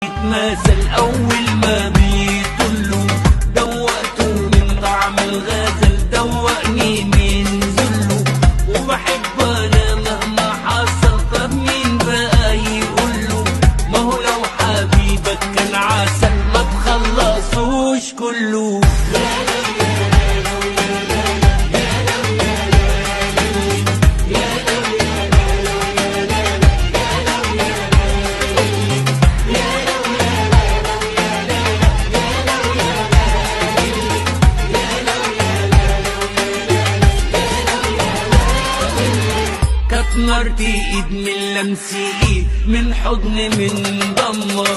يتماثل أول ما بيطلوا، دوقته من طعم الغزل دوقني من ذله، وبحب أنا مهما حصل. طب مين بقى يقوله؟ ما هو لو حبيبك كان عسل ما تخلصوش كله. نار تقيد من لمسي ايد، من حضن من ضمة